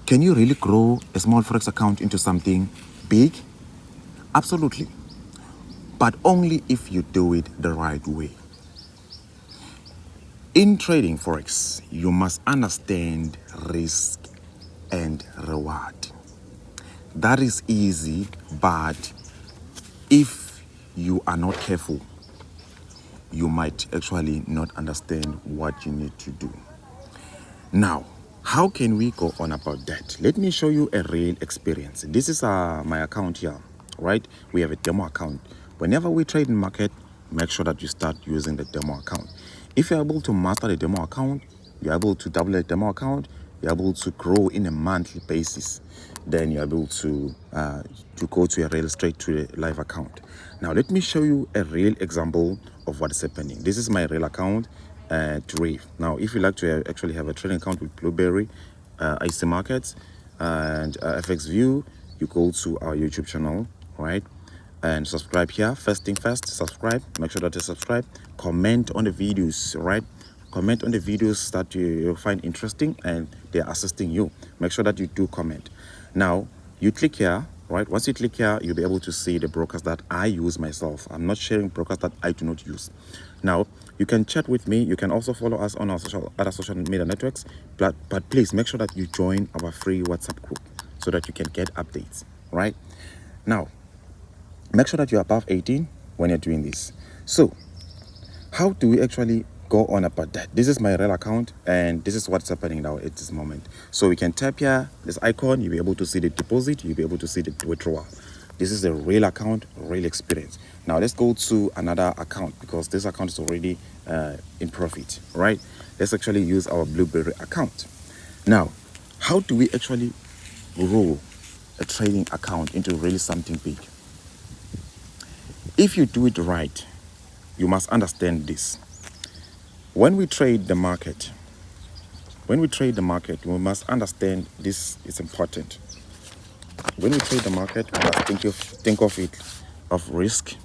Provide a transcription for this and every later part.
Can you really grow a small Forex account into something big? Absolutely. But only if you do it the right way. In trading Forex, you must understand risk and reward. That is easy, but if you are not careful, you might actually not understand what you need to do. Now, how can we go on about that? Let me show you a real experience. This is my account here, right? We have a demo account. Whenever we trade in market, make sure that you start using the demo account. If you're able to master the demo account, you're able to double the demo account, you're able to grow in a monthly basis, then you're able to go to a real straight to a live account. Now, let me show you a real example of what is happening. This is my real account, Deriv. Now, if you like to actually have a trading account with Blueberry, IC Markets, and FXView, you go to our YouTube channel, right? And subscribe here. First thing first, subscribe. Make sure that you subscribe. Comment on the videos, right? Comment on the videos that you find interesting and they're assisting you. Make sure that you do comment. Now, you click here, right? Once you click here, you'll be able to see the brokers that I use myself. I'm not sharing brokers that I do not use. Now, you can chat with me. You can also follow us on our other social media networks. But please make sure that you join our free WhatsApp group so that you can get updates, right? Now, make sure that you're above 18 when you're doing this. So, how do we actually go on about that? This is my real account and this is what's happening now at this moment. So we can tap here, this icon, you'll be able to see the deposit, you'll be able to see the withdrawal. This is a real account, real experience. Now let's go to another account because this account is already in profit, right? Let's actually use our Blueberry account. Now, how do we actually grow a trading account into really something big? If you do it right, you must understand this. When we trade the market, we must understand this is important. When we trade the market, we must think of it of risk.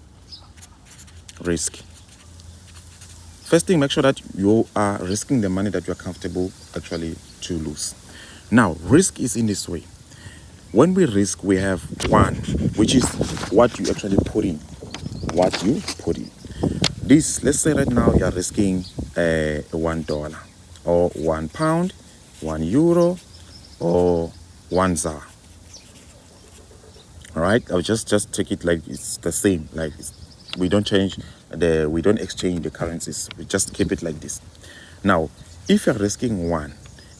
First thing, make sure that you are risking the money that you are comfortable actually to lose. Now, risk is in this way. When we risk, we have one, which is what you actually put in. This, let's say right now you are risking $1 or £1, €1 or €1. All right, I'll just take it like it's the same. Like we don't exchange the currencies. We just keep it like this. Now, if you're risking one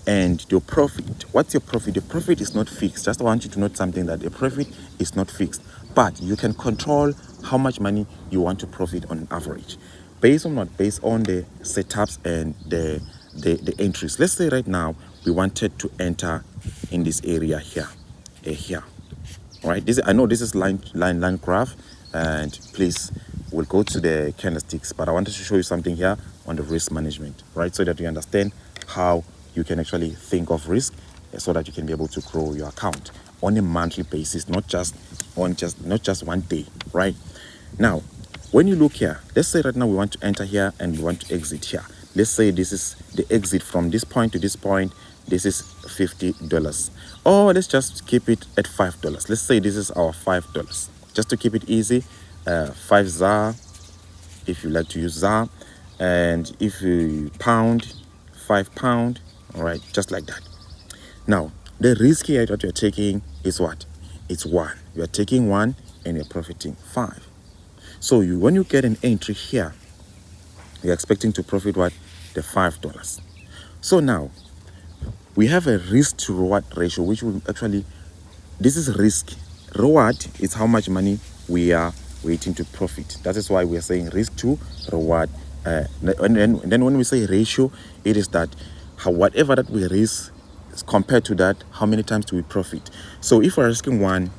and your profit, what's your profit? The profit is not fixed. Just want you to note something, that the profit is not fixed, but you can control how much money you want to profit on average, based on the setups and the entries. Let's say right now we wanted to enter in this area here, all right? I know this is line graph, and please, we'll go to the candlesticks, but I wanted to show you something here on the risk management, right? So that you understand how you can actually think of risk, so that you can be able to grow your account on a monthly basis, not just one day, right? Now, when you look here, let's say right now we want to enter here and we want to exit here. Let's say this is the exit from this point to this point. This is $50. Or let's just keep it at $5. Let's say this is our $5. Just to keep it easy, 5 ZAR, if you like to use ZAR. And if you pound, £5, all right, just like that. Now, the risk here that you're taking is what? It's 1. You're taking 1 and you're profiting 5. So when you get an entry here, you're expecting to profit what? The $5. So now, we have a risk to reward ratio, which will actually, this is risk. Reward is how much money we are waiting to profit. That is why we are saying risk to reward. And then when we say ratio, it is that whatever that we risk compared to that, how many times do we profit? So if we're risking 1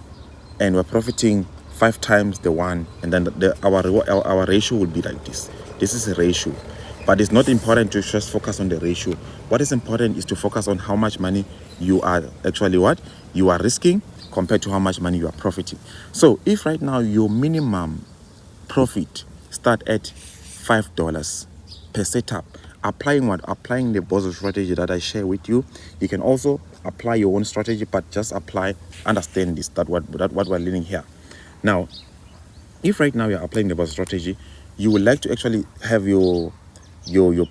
and we're profiting 5 times the 1, and then our ratio will be like this. This is a ratio, but it's not important to just focus on the ratio. What is important is to focus on how much money you are actually you are risking compared to how much money you are profiting. So if right now your minimum profit start at $5 per setup, applying the Bozza strategy that I share with you, you can also apply your own strategy, but just understand this, that what we're learning here. Now, if right now you're applying the Bozza strategy, you would like to actually have your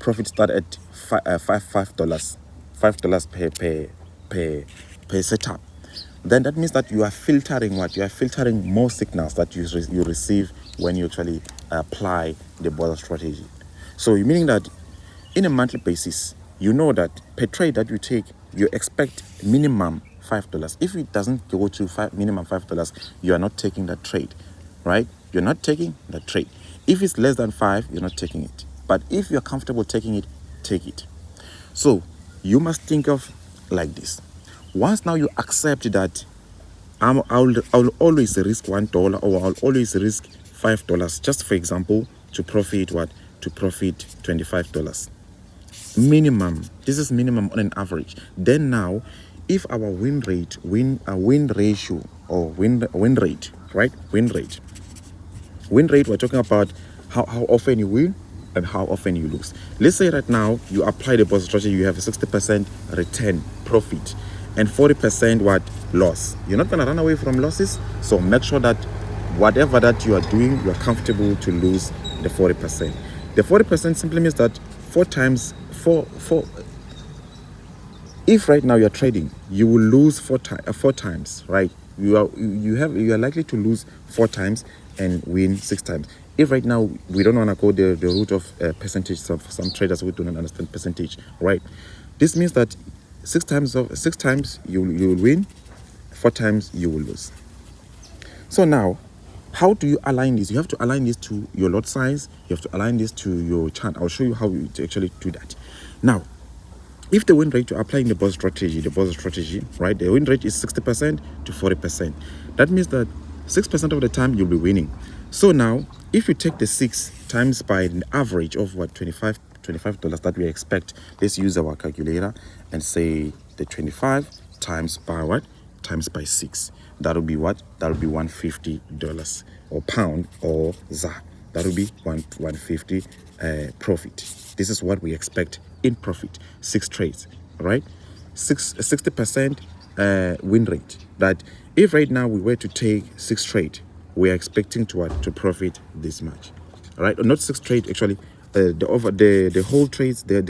profit start at $5 per setup. Then that means that you are filtering what? You are filtering more signals that you receive when you actually apply the Bozza strategy. So meaning that in a monthly basis, you know that per trade that you take, you expect minimum $5. If it doesn't go to minimum $5, you are not taking that trade, right? You're not taking that trade. If it's less than 5, you're not taking it. But if you're comfortable taking it, take it. So you must think of like this. Once now you accept that I'll always risk $1 or I'll always risk $5, just for example, to profit what? To profit $25. Minimum. This is minimum on an average. Then now, if our win rate, win ratio, or win rate, right? Win rate, we're talking about how often you win and how often you lose. Let's say right now you apply the Bozza strategy, you have a 60% return profit and 40% what? Loss. You're not going to run away from losses, so make sure that whatever that you are doing, you are comfortable to lose the 40%. The 40% simply means that 4 times 4. If right now you're trading, you will lose 4 times, right? You are likely to lose 4 times and win 6 times. If right now we don't want to go the route of percentage, so for some traders who do not understand percentage, right? This means that 6 times you will win, 4 times you will lose. So now, how do you align this? You have to align this to your lot size. You have to align this to your chart. I'll show you how to actually do that. Now, if the win rate you're applying the Bozza strategy, right? The win rate is 60% to 40%. That means that 6% of the time you'll be winning. So now, if you take the 6 times by an average of what? $25 that we expect. Let's use our calculator and say the 25 times by what? Times by 6. That'll be what? That'll be $150 or pound or ZA. That'll be 150 profit. This is what we expect in profit. 6 trades, right? 60% win rate. That if right now we were to take 6 trades, we are expecting to profit this much, all right? Or not 6 trades actually. The whole trades, the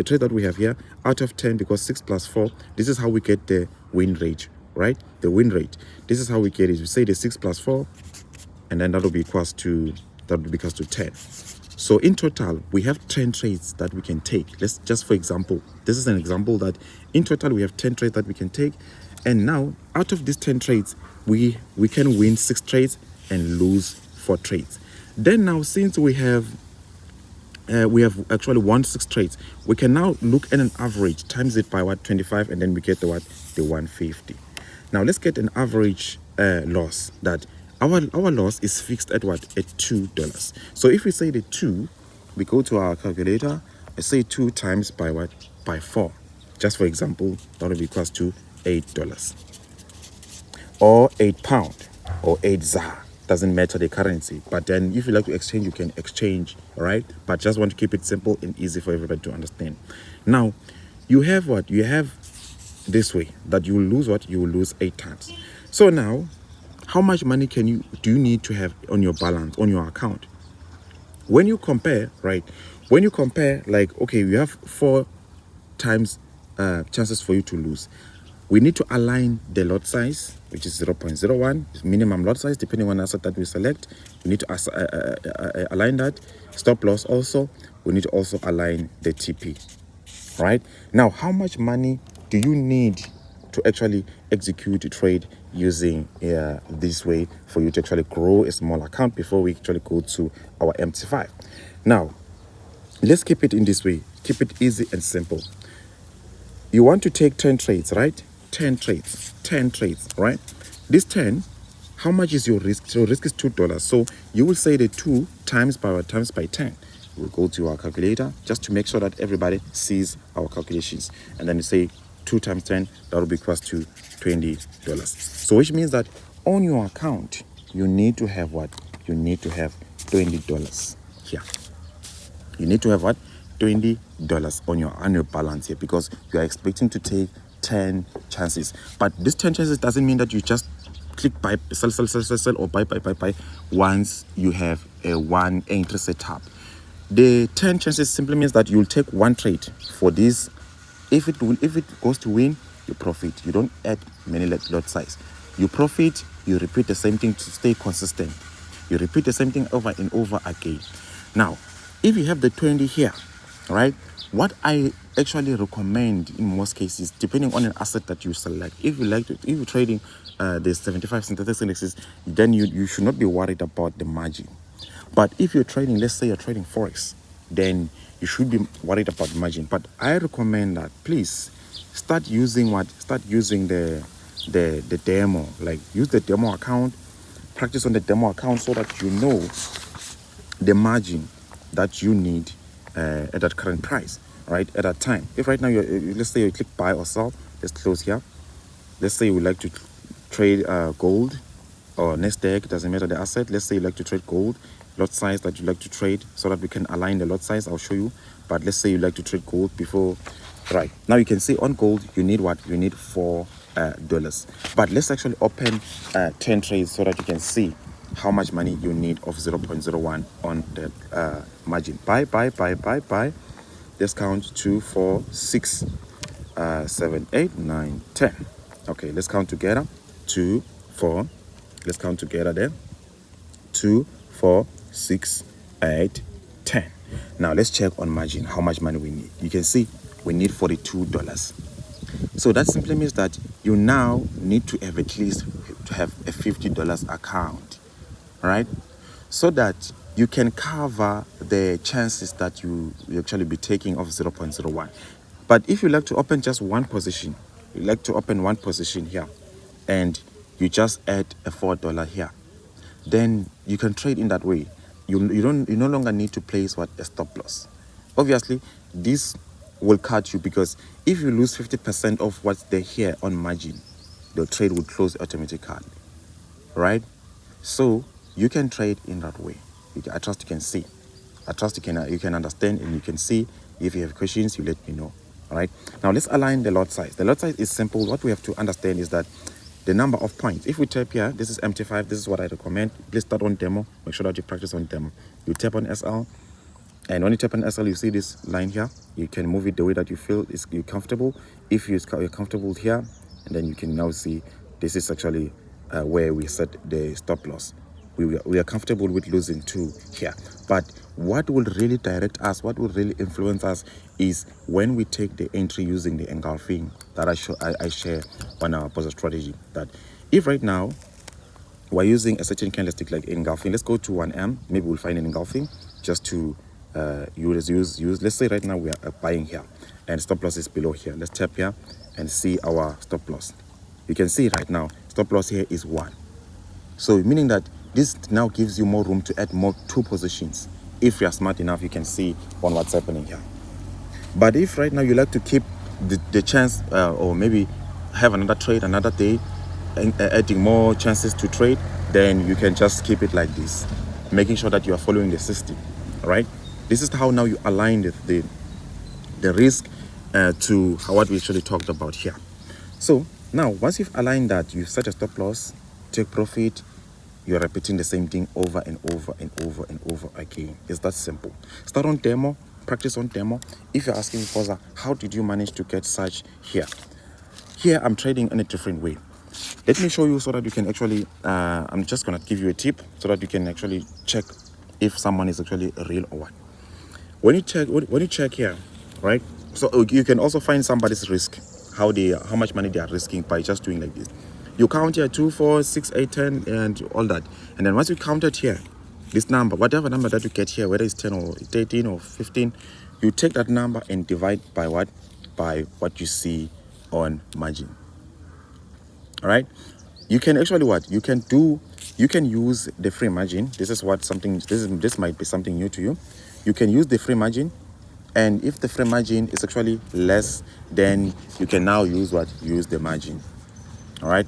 trade that we have here, out of 10, because 6 plus 4, this is how we get the win rate, right? The win rate. This is how we get it. We say the 6 plus 4, and then that will be equals to 10. So in total, we have 10 trades that we can take. Let's just, for example, this is an example that in total we have 10 trades that we can take, and now out of these 10 trades, we can win 6 trades and lose 4 trades. Then now, since we have actually won 6 trades, we can now look at an average, times it by what? 25, and then we get the 150. Now let's get an average loss. That our loss is fixed at what? At $2. So if we say the 2, we go to our calculator, I say 2 times by what? By 4. Just for example, that will be equals to $8 or £8 or 8 ZAR. Doesn't matter the currency, but then if you like to exchange, you can exchange, all right? But just want to keep it simple and easy for everybody to understand. Now, you have what? You have this way, that you will lose what? You will lose 8 times. So now, how much money do you need to have on your balance, on your account? When you compare, right? When you compare, like, okay, you have 4 times chances for you to lose. We need to align the lot size, which is 0.01, minimum lot size, depending on the asset that we select. We need to align that. Stop loss also. We need to also align the TP, right? Now, how much money do you need to actually execute a trade using this way for you to actually grow a small account before we actually go to our MT5? Now, let's keep it in this way. Keep it easy and simple. You want to take 10 trades, right? 10 trades, right? This 10, how much is your risk? So risk is $2. So you will say the 2 times by 10. We'll go to our calculator just to make sure that everybody sees our calculations. And then you say 2 times 10, that will be equals to $20. So which means that on your account, you need to have what? You need to have $20 here. You need to have what? $20 on your annual balance here, because you are expecting to take 10 chances. But this 10 chances doesn't mean that you just click buy, sell, or buy once you have a one entry set up. The 10 chances simply means that you'll take one trade for this. If it goes to win, you profit. You don't add many lot size. You profit, you repeat the same thing to stay consistent. You repeat the same thing over and over again. Now, if you have the 20 here, right, what I actually recommend in most cases, depending on an asset that you select, if you're trading the 75 synthetic indexes, then you should not be worried about the margin. But if you're trading, let's say you're trading Forex, then you should be worried about the margin. But I recommend that please start using the demo. Like, use the demo account, practice on the demo account so that you know the margin that you need at that current price, right, at that time. If right now let's say you click buy or sell, let's close here. Let's say you would like to trade gold or Nasdaq, doesn't matter the asset. Let's say you like to trade gold, lot size that you like to trade, so that we can align the lot size. I'll show you. But let's say you like to trade gold before, right now you can see on gold you need what? You need $4. But let's actually open 10 trades so that you can see how much money you need of 0.01 on the margin. Buy. Let's count 2, 4, 6, 7, 8, 9, 10. Okay, let's count together. 2, 4. Let's count together there. 2, 4, 6, 8, 10. Now let's check on margin how much money we need. You can see we need $42. So that simply means that you now need to have at least to have a $50 account, right? So that you can cover the chances that you actually be taking of 0.01. But if you like to open just one position, you like to open one position here, and you just add a $4 here, then you can trade in that way. You no longer need to place a stop loss. Obviously, this will cut you, because if you lose 50% of what's there here on margin, the trade will close automatically, right? So you can trade in that way. I trust you can see. I trust you can understand, and you can see. If you have questions, you let me know. All right. Now let's align the lot size. The lot size is simple. What we have to understand is that the number of points. If we tap here, this is MT5. This is what I recommend. Please start on demo. Make sure that you practice on demo. You tap on SL, and when you tap on SL, you see this line here. You can move it the way that you feel you're comfortable. If you're comfortable here, and then you can now see this is actually where we set the stop loss. We are comfortable with losing 2 here. But what will really direct us, what will really influence us, is when we take the entry using the engulfing that I share on our Bozza strategy. That if right now we're using a certain candlestick like engulfing, let's go to 1M, maybe we'll find an engulfing just to use. Let's say right now we are buying here and stop loss is below here. Let's tap here and see our stop loss. You can see right now stop loss here is 1. So meaning that this now gives you more room to add 2 positions. If you are smart enough, you can see on what's happening here. But if right now you like to keep the chance, or maybe have another trade another day, adding more chances to trade, then you can just keep it like this, making sure that you are following the system. All right. This is how now you align the risk to what we actually talked about here. So now once you've aligned that, you set a stop loss, take profit. You're repeating the same thing over and over and over and over again. It's that simple. Start on demo, practice on demo. If you're asking Bozza, how did you manage to get such here? Here I'm trading in a different way. Let me show you so that you can actually, I'm just gonna give you a tip so that you can actually check if someone is actually real or what. When you check here, right? So you can also find somebody's risk, how much money they are risking by just doing like this. You count here 2, 4, 6, 8, 10, and all that. And then once you count it here, this number, whatever number that you get here, whether it's 10 or 13 or 15, you take that number and divide by what? By what you see on margin. All right. You can actually you can use the free margin. This might be something new to you. You can use the free margin, and if the free margin is actually less, then you can now use the margin. All right.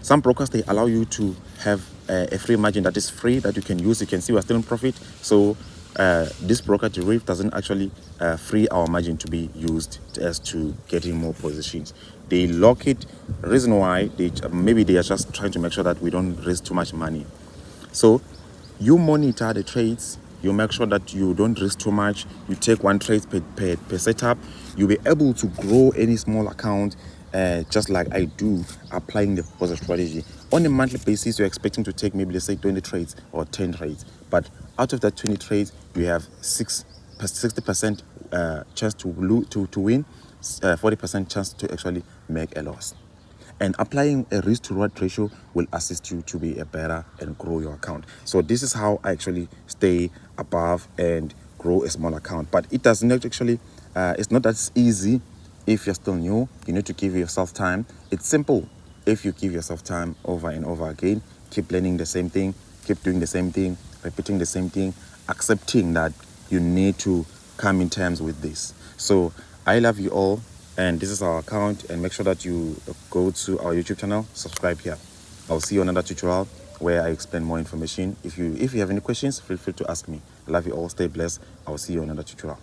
Some brokers, they allow you to have a free margin that is free that you can use. You can see we're still in profit. So this broker Deriv doesn't actually free our margin to be used as to getting more positions. They lock it. Reason why, maybe they are just trying to make sure that we don't risk too much money. So you monitor the trades, you make sure that you don't risk too much, you take one trade per setup. You'll be able to grow any small account, just like I do, applying the Bozza strategy. On a monthly basis, you're expecting to take maybe, let's say, 20 trades or 10 trades, but out of that 20 trades, you have 60% chance to win, 40% chance to actually make a loss. And applying a risk to reward ratio will assist you to be a better and grow your account. So this is how I actually stay above and grow a small account. But it does not actually, it's not that easy. If you're still new, you need to give yourself time. It's simple. If you give yourself time over and over again, keep learning the same thing, keep doing the same thing, repeating the same thing, accepting that you need to come in terms with this. So I love you all, and this is our account, and make sure that you go to our YouTube channel, subscribe here. I'll see you on another tutorial where I explain more information. If you have any questions, feel free to ask me. I love you all. Stay blessed. I'll see you on another tutorial.